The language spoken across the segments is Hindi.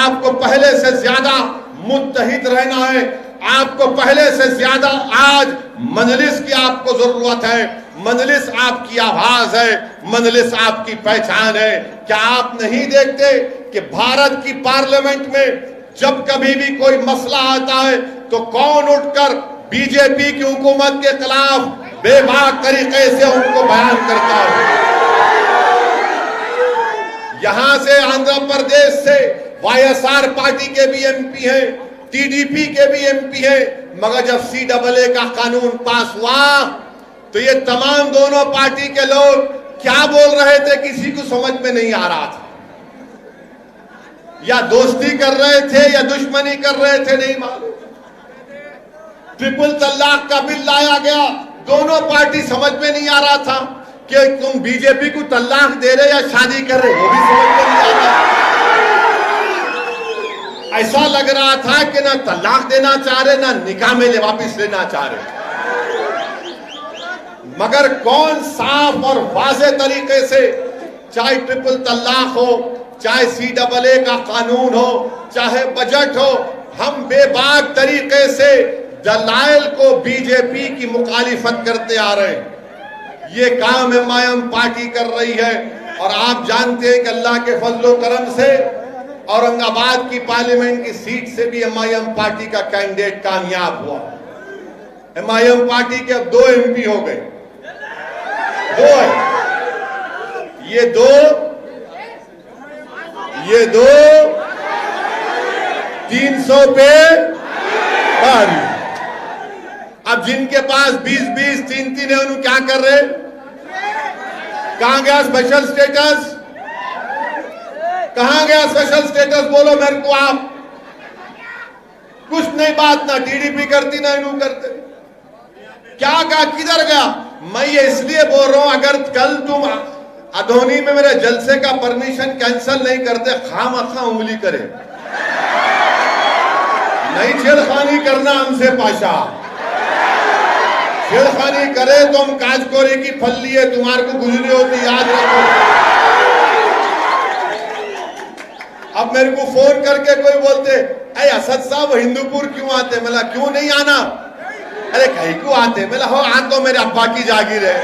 आपको पहले से ज्यादा मुत्तहिद रहना है, आपको पहले से ज्यादा आज मजलिस की आपको जरूरत है। मजलिस आपकी आवाज है, मजलिस आपकी पहचान है। क्या आप नहीं देखते कि भारत की पार्लियामेंट में जब कभी भी कोई मसला आता है तो कौन उठकर बीजेपी की हुकूमत के खिलाफ बेबाक तरीके से उनको बयान करता है। यहां से आंध्र प्रदेश से वाईएसआर पार्टी के भी एमपी हैं, टीडीपी के भी एमपी हैं, मगर जब सीएए का कानून पास हुआ तो ये तमाम दोनों पार्टी के लोग क्या बोल रहे थे किसी को समझ में नहीं आ रहा था। या दोस्ती कर रहे थे या दुश्मनी कर रहे थे नहीं मालूम। ट्रिपल तलाक का बिल लाया गया, दोनों पार्टी समझ में नहीं आ रहा था कि तुम बीजेपी को तलाक दे रहे या शादी कर रहे, वो भी समझ में नहीं आ रहा। ऐसा लग रहा था कि ना तलाक देना चाह रहे ना निकाह में वापिस लेना चाह रहे। मगर कौन साफ और वाज़े तरीके से, चाहे ट्रिपल तलाक हो, चाहे सीएए का कानून हो, चाहे बजट हो, हम बेबाक तरीके से दलाइल को बीजेपी की मुखालिफत करते आ रहे हैं। ये काम एमआईएम पार्टी कर रही है। और आप जानते हैं कि अल्लाह के फजलो करम से औरंगाबाद की पार्लियामेंट की सीट से भी एमआईएम पार्टी का कैंडिडेट कामयाब हुआ। एमआईएम पार्टी के अब 2 एमपी हो गए, 2 है। ये दो 300 पे भारी। अब जिनके पास 20-20, 3-3 है, उन्हें क्या कर रहे? कहां गया स्पेशल स्टेटस? कहां गया स्पेशल स्टेटस? बोलो मेरे को आप। कुछ नहीं, बात ना टीडीपी करती ना इन्हों करते। क्या कहा, किधर गया? मैं ये इसलिए बोल रहा हूं, अगर कल तुम अधोनी में मेरे जलसे का परमिशन कैंसिल नहीं करते, खामखा उंगली करे। नहीं छेड़खानी करना हमसे पाशा। छेड़खानी करे तो हम काजकोरी की फल्ली है, तुम्हारे को गुजरी होती, याद रखो। अब मेरे को फोन करके कोई बोलते, अरे असद साहब हिंदूपुर क्यों आते? मला क्यों नहीं आना? अरे कहीं को आते? मला हो आ तो मेरे अब्बा की जागीर है,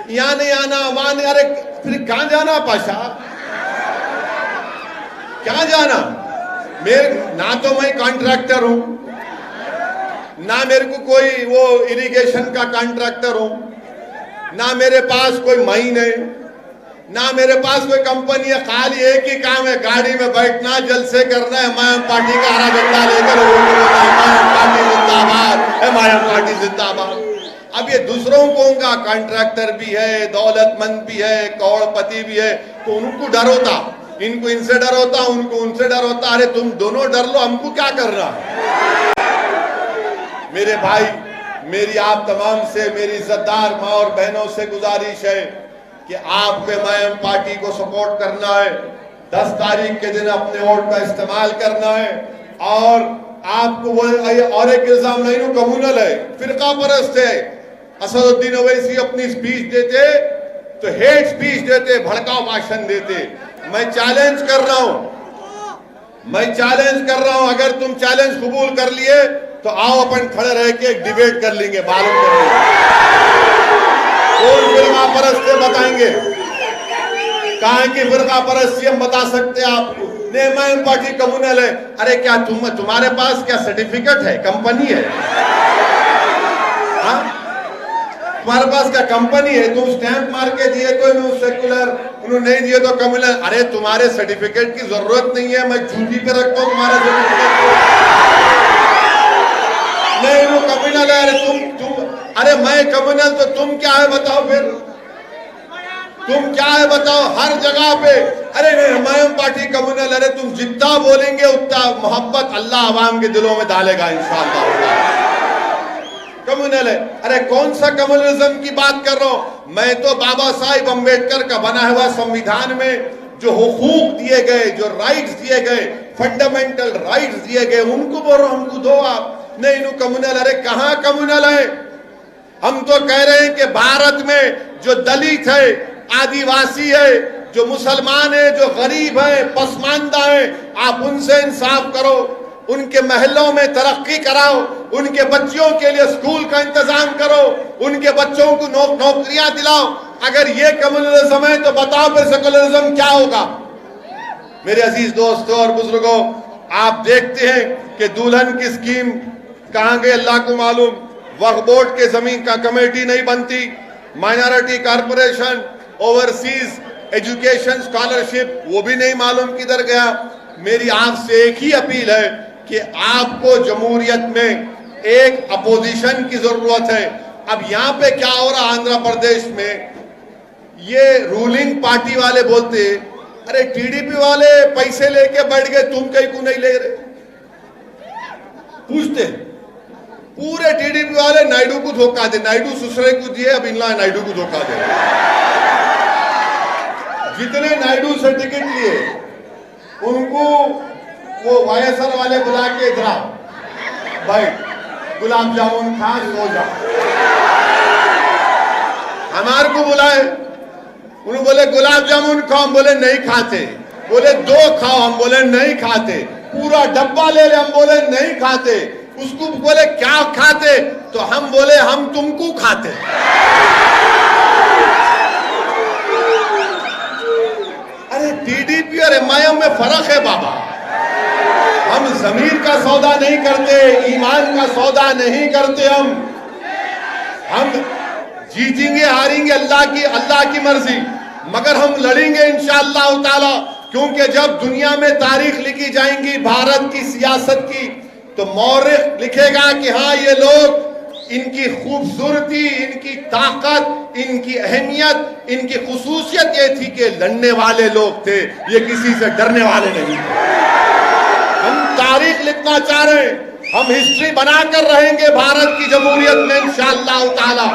यहाँ नहीं आना, वहां नहीं। अरे फिर कहां जाना पाशा? क्या जाना? मेरे ना तो मैं कॉन्ट्रैक्टर हूं, ना मेरे को कोई वो इरिगेशन का कॉन्ट्रैक्टर हूं, ना मेरे पास कोई माइन है, ना मेरे पास कोई कंपनी है। खाली एक ही काम है, गाड़ी में बैठना, जलसे करना है, एमआईएम पार्टी का हरा झंडा लेकर एमआईएम पार्टी जिंदाबाद, एमआईएम पार्टी जिंदाबाद। अब ये दूसरों को उनका कॉन्ट्रैक्टर भी है, दौलतमंद भी है, करोड़पति भी है, तो उनको डर होता, इनको इनसे डर होता, उनको उनसे डर होता। अरे तुम दोनों डर लो, हमको क्या करना? मेरे भाई, मेरी आप तमाम से, मेरी इज्जतदार माँ और बहनों से गुजारिश है कि आपको एमआईएम पार्टी को सपोर्ट करना है। 10 तारीख के दिन अपने वोट का इस्तेमाल करना है। और आपको वो और एक इल्जाम नहीं, कम्युनल है, फिरका परस्त है। असदुद्दीन ओवैसी अपनी स्पीच देते तो हेट स्पीच देते, भड़काऊ भाषण देते। मैं चैलेंज कर रहा हूं, अगर तुम चैलेंज कबूल कर लिए तो आओ अपन खड़े रह के एक डिबेट कर लेंगे, मालूम कर लेंगे कौन फिरका परस्त है, बताएंगे। कहां की फिरका परस्ती हम बता सकते हैं आपको। एमआईएम पार्टी कम्युनल है। अरे क्या तुम्हारे पास क्या सर्टिफिकेट है? कंपनी है? हाँ, तुम्हारे पास क्या कंपनी है? तुम स्टैंप मार के दिए तो इन्होंने सेकुलर, उन्होंने नहीं दिए तो कम्युनल। अरे तुम्हारे सर्टिफिकेट की जरूरत नहीं है, मैं जूती पे रखता हूं तुम्हारे सर्टिफिकेट को। नहीं वो कम्युनल है। अरे तुम अरे मैं कम्युनल तो तुम क्या है बताओ? फिर तुम क्या है बताओ? हर जगह पे अरे एमआईएम पार्टी कम्युनल। अरे तुम जितना बोलेंगे उतना मोहब्बत अल्लाह अवाम के दिलों में डालेगा इंशाअल्लाह। कम्युनल है। अरे कौन सा कम्युनलिज्म की बात कर रहा हूं मैं? तो बाबा साहिब अम्बेडकर का बना हुआ संविधान में जो हुकूक दिए गए, जो राइट्स दिए गए, फंडामेंटल राइट्स दिए गए, उनको बोल रहा हूं हमको दो आप। नहीं नो कम्युनल। अरे कहां कम्युनल है? हम तो कह रहे हैं कि भारत में जो दलित है, आदिवासी है, जो मुसलमान है, जो गरीब है, पसमानदा है, आप उनसे इंसाफ करो, उनके महलों में तरक्की कराओ, उनके बच्चों के लिए स्कूल का इंतजाम करो, उनके बच्चों को नौकरियां दिलाओ। अगर ये कम्युनलिज्म है तो बताओ फिर सेकुलरिज्म क्या होगा। मेरे अजीज दोस्तों और बुजुर्गों, आप देखते हैं कि दुल्हन की स्कीम कहां गई अल्लाह को मालूम। वक्फ बोर्ड के जमीन का कमेटी नहीं बनती, minority corporation, overseas education scholarship वो भी नहीं मालूम किधर गया। मेरी आपसे एक ही अपील है कि आपको जमहूरियत में एक अपोजिशन की जरूरत है। अब यहां पे क्या हो रहा आंध्र प्रदेश में, ये रूलिंग पार्टी वाले बोलते अरे टीडीपी वाले पैसे लेके बैठ गए, तुम कहीं को नहीं ले रहे। पूछते पूरे टीडीपी वाले नायडू को धोखा दे, नायडू सुसरे को दिए, अब इनला नायडू को धोखा दे। जितने नायडू से टिकट लिए उनको वो वाईएसआर वाले बुला के इधर भाई गुलाब जामुन खा सो जा। हमारे को बुलाए, उन्होंने बोले गुलाब जामुन खाओ, हम बोले नहीं खाते। बोले 2 खाओ, हम बोले नहीं खाते। पूरा डब्बा ले ले, हम बोले नहीं खाते। उसको बोले क्या खाते, तो हम बोले हम तुमको खाते। अरे टीडीपी और एमआईएम में फर्क है बाबा। हम जमीर का सौदा नहीं करते, ईमान का सौदा नहीं करते। हम जीतेंगे हारेंगे अल्लाह की मर्जी, मगर हम लड़ेंगे इंशाअल्लाह ताला। क्योंकि जब दुनिया में तारीख लिखी जाएंगी भारत की सियासत की, तो मौरिख लिखेगा कि हाँ ये लोग, इनकी खूबसूरती, इनकी ताकत, इनकी अहमियत, इनकी खुसूसियत ये थी कि लड़ने वाले लोग थे, ये किसी से डरने वाले नहीं थे। हम तारीख लिखना चाह रहे हैं, हम हिस्ट्री बनाकर रहेंगे भारत की जमहूरियत में इंशाअल्लाह ताला।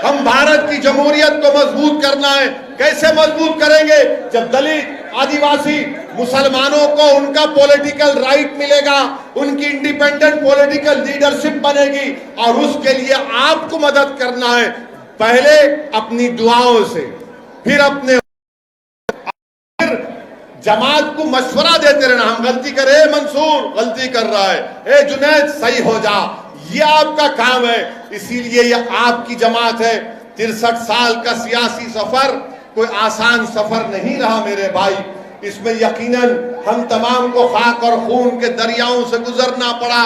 हम भारत की जमहूरियत को मजबूत करना है। कैसे मजबूत करेंगे? जब दलित, आदिवासी, मुसलमानों को उनका पॉलिटिकल राइट मिलेगा, उनकी इंडिपेंडेंट पॉलिटिकल लीडरशिप बनेगी। और उसके लिए आपको मदद करना है, पहले अपनी दुआओं से, फिर अपने जमात को मशवरा देते रहना। हम गलती करे, मंसूर गलती कर रहा है, ए जुनैद सही हो जा, ये आपका काम है। इसीलिए ये आपकी जमात है। 63 साल का सियासी सफर कोई आसान सफर नहीं रहा मेरे भाई। इसमें यकीनन हम तमाम को खाक और खून के दरियाओं से गुजरना पड़ा,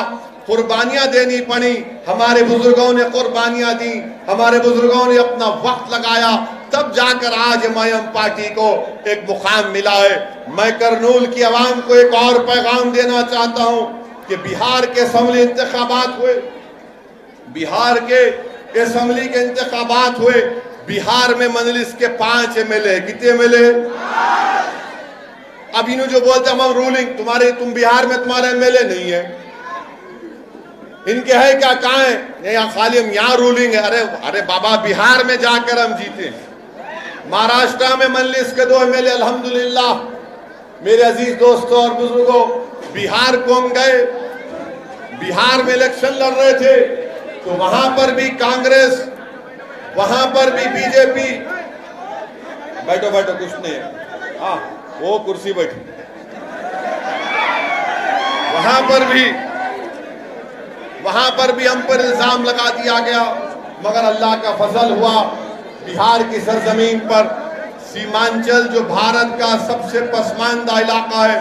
कुर्बानियां देनी पड़ी। हमारे बुजुर्गों ने कुर्बानियां दी, हमारे बुजुर्गों ने अपना वक्त लगाया, तब जाकर आज एमआईएम पार्टी को एक मुकाम मिला है। मैं करनूल की आवाम को एक और पैगाम देना चाहता हूं कि बिहार के असेंबली इंतखाबात हुए, बिहार के असेंबली के इंतखाबात हुए। बिहार में मजलिस के 5 एमएलए, कितने एमएलए? अब इन्हों जो बोलते हम रूलिंग, तुम बिहार में तुम्हारा एमएलए नहीं है, इनके है क्या, कहां है? यहाँ खाली हम यहाँ रूलिंग है। अरे बाबा, बिहार में जाकर हम जीते। महाराष्ट्र में मजलिस के 2 एमएलए अल्हम्दुलिल्लाह। मेरे अजीज दोस्तों और बुजुर्गों, बिहार को हम गए, बिहार में इलेक्शन लड़ रहे थे, तो वहां पर भी कांग्रेस, वहां पर भी बीजेपी। बैठो बैठो, कुछ नहीं है, हाँ वो कुर्सी बैठी। वहां पर भी हम पर इल्जाम लगा दिया गया, मगर अल्लाह का फजल हुआ। बिहार की सरजमीन पर सीमांचल, जो भारत का सबसे पसमानदा इलाका है,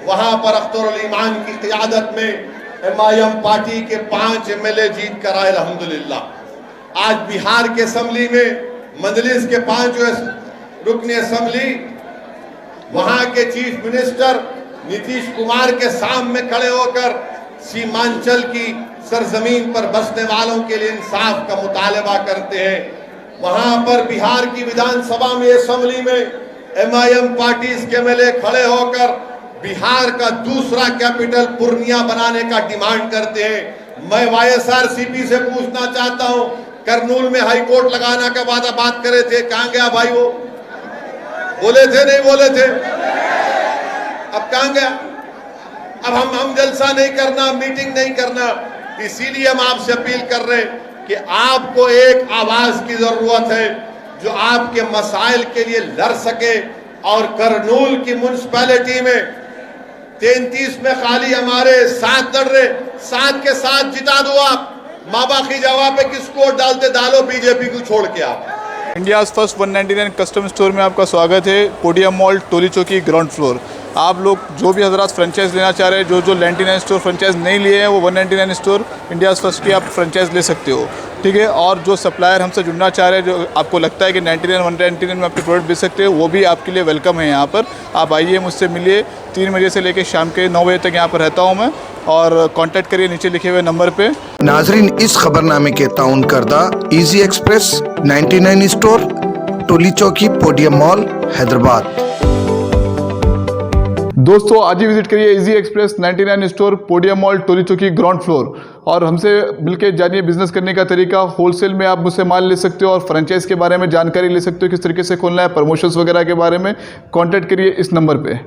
वहां पर अख्तर ईमान की क़ियादत में एमआईएम पार्टी के 5 एमएलए जीत कर आए अल्हम्दुलिल्लाह। आज बिहार के असेंबली में मजलिस के 5 रुकनी असेंबली, वहां के चीफ मिनिस्टर नीतीश कुमार के सामने खड़े होकर सीमांचल की सरजमीन पर बसने वालों के लिए इंसाफ का मुतालबा करते हैं। वहां पर बिहार की विधानसभा में, असेंबली में एमआईएम पार्टी के एमएलए खड़े होकर बिहार का दूसरा कैपिटल पूर्णिया बनाने का डिमांड करते हैं। मैं वाईएसआरसीपी से पूछना चाहता हूं, करनूल में हाई कोर्ट लगाने का वादा बात करे थे, कहां गया भाई? वो बोले थे, नहीं बोले थे? अब कहां गया? अब हम जलसा नहीं करना, मीटिंग नहीं करना। इसीलिए हम आपसे अपील कर रहे हैं कि आपको एक आवाज की जरूरत है जो आपके मसाइल के लिए लड़ सके, और करनूल की म्युनिसिपैलिटी में 33 में खाली हमारे 7 लड़ रहे, 7 के 7 जिता दो आप। माँ बाप की जवाब पे किसको वोट डालते, डालो बीजेपी को छोड़ के आप। इंडियाज़ फर्स्ट 199 कस्टम स्टोर में आपका स्वागत है। Podium mall, Toli Chowki, ground floor. आप लोग जो भी हजरात फ्रेंचाइज लेना चाह रहे हैं, जो 99 स्टोर फ्रेंचाइज नहीं लिए हैं, वो 199 स्टोर इंडियाज़ फर्स्ट की आप फ्रेंचाइज ले सकते हो, ठीक है। और जो सप्लायर हमसे जुड़ना चाह रहे हैं, जो आपको लगता है कि 99 199 में आपके प्रोडक्ट बेच सकते हो, वो भी आपके लिए वेलकम है यहाँ पर। आप आइए, मुझसे मिलिए। 3 बजे से लेकर शाम के 9 बजे तक यहाँ पर रहता हूँ मैं, और कांटेक्ट करिए नीचे लिखे हुए नंबर पे। नाजरीन, इस खबरनामे के ताउन करदा इजी एक्सप्रेस 99 स्टोर, टोली चौकी, पोडियम मॉल, हैदराबाद। दोस्तों, आज ही विजिट करिए easy express 99 store, podium mall, Toli Chowki, ground floor, और हमसे मिलकर जानिए बिजनेस करने का तरीका। होलसेल में आप मुझसे माल ले सकते हो और फ्रेंचाइज के बारे में जानकारी ले सकते हो, किस तरीके से खोलना है, प्रमोशंस वगैरह के बारे में। कांटेक्ट करिए इस नंबर पे।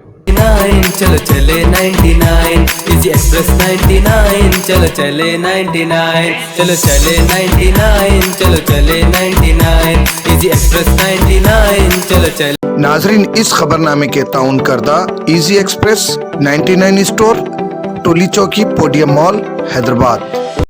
चलो चले 99 इजी एक्सप्रेस 99, चलो चले 99, चलो चले 99, चलो चले 99 इजी एक्सप्रेस 99, चलो चले। नाजरीन, इस खबरनामे के ताउन करदा इजी एक्सप्रेस 99 स्टोर, टोली चौकी, पोडियम मॉल, हैदराबाद।